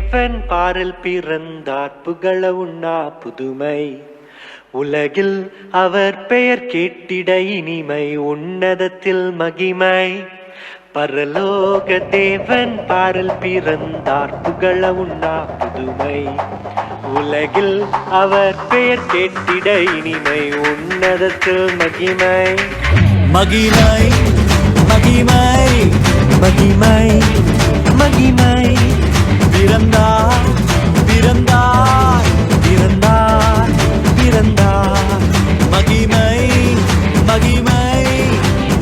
தேவன் பாரில் பிறந்தார் புகழ உண்ணா புதுமை உலகில் அவர் பெயர் கேட்டிட இனிமை உன்னதத்தில் மகிமை பரலோக தேவன் பாரில் பிறந்தார் புகழ உண்ணா புதுமை உலகில் அவர் பெயர் கேட்டிட இனிமை உன்னதத்தில் மகிமை மகிமை மகிமை மகிமை மகிமை பிறந்தார் பிறந்தார் பிறந்தார் பிறந்தார் மகிமை மகிமை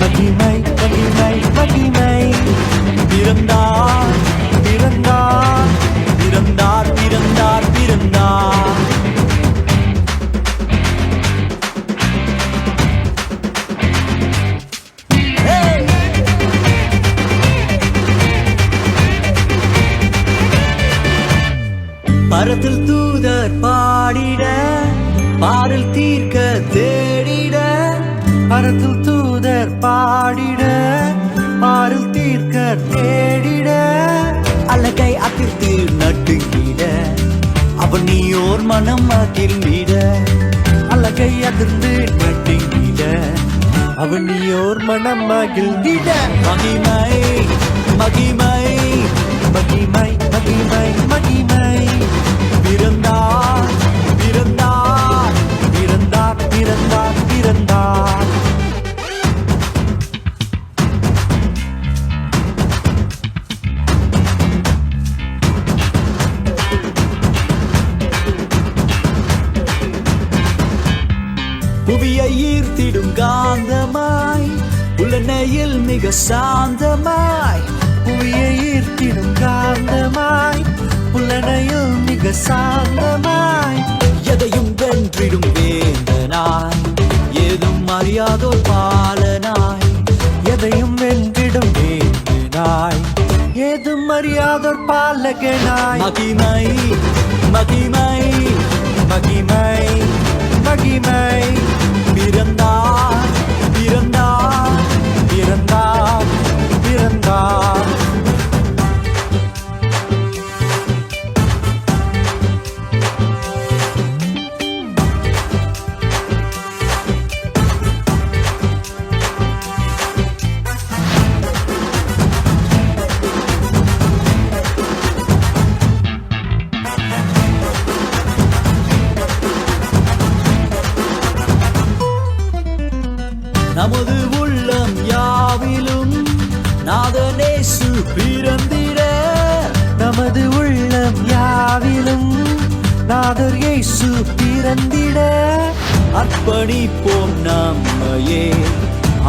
மகிமை மகிமை மகிமை பிறந்தார் பிறந்தார் பிறந்தார் பிறந்தார் பிறந்தார் பரத்தில் தூதர் பாடிட பாடல் தீர்க்க தேடிட பரத்தில் தூதர் பாடிட பாரில் தீர்க்க தேடிட அழகை அதிர்த்து நட்டுங்கிட அவன் நீயோர் மனம் மகிழ்ந்திட அழகை அதிர்ந்து நட்டுங்கிட அவனியோர் மனம் மகிழ்ந்திட மகிமை மகிமை மகிமை மகிமை மகிமை பிறந்தார் பிறந்தார் பிறந்தார் பிறந்தார் பிறந்தார் புவியை ஈர்த்திடும் காந்தமாய் உலனையில் மிக சாந்தமாய் புவியை ஈர்த்திடும் காந்தமாய் புலனையில் மிக சாந்தமாய் எதையும் வென்றிடும் வேந்தனாய் ஏதும் அறியாதோர் பாலனாய் எதையும் வென்றிடும் வேந்தனாய் ஏதும் அறியாதோர் பாலகனாய் மகிமை மகிமை மகிமை மகிமை பிறந்தார் பிறந்தார் பிறந்தார் பிறந்தார் நமது உள்ளம் யாவிலும் நாதனேசு பிறந்திட நமது உள்ளம் யாவிலும் நாதர் இயேசு பிறந்திட அர்ப்பணிப்போம் நம்மையே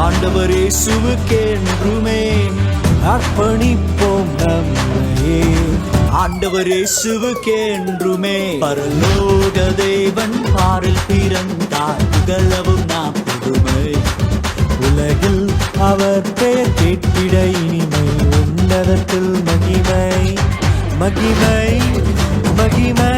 ஆண்டவர் இயேசுவுக்கென்றுமே அர்ப்பணிப்போம் நம்மையே ஆண்டவர் இயேசுவுக்கென்றுமே பரலோக தேவன் பாரில் பிறந்தார் புகழவும் நாம் புதுமை உலகில் அவர் பெயர் கேட்டிட இனிமை உன்னதத்தில் மகிமை மகிமை மகிமை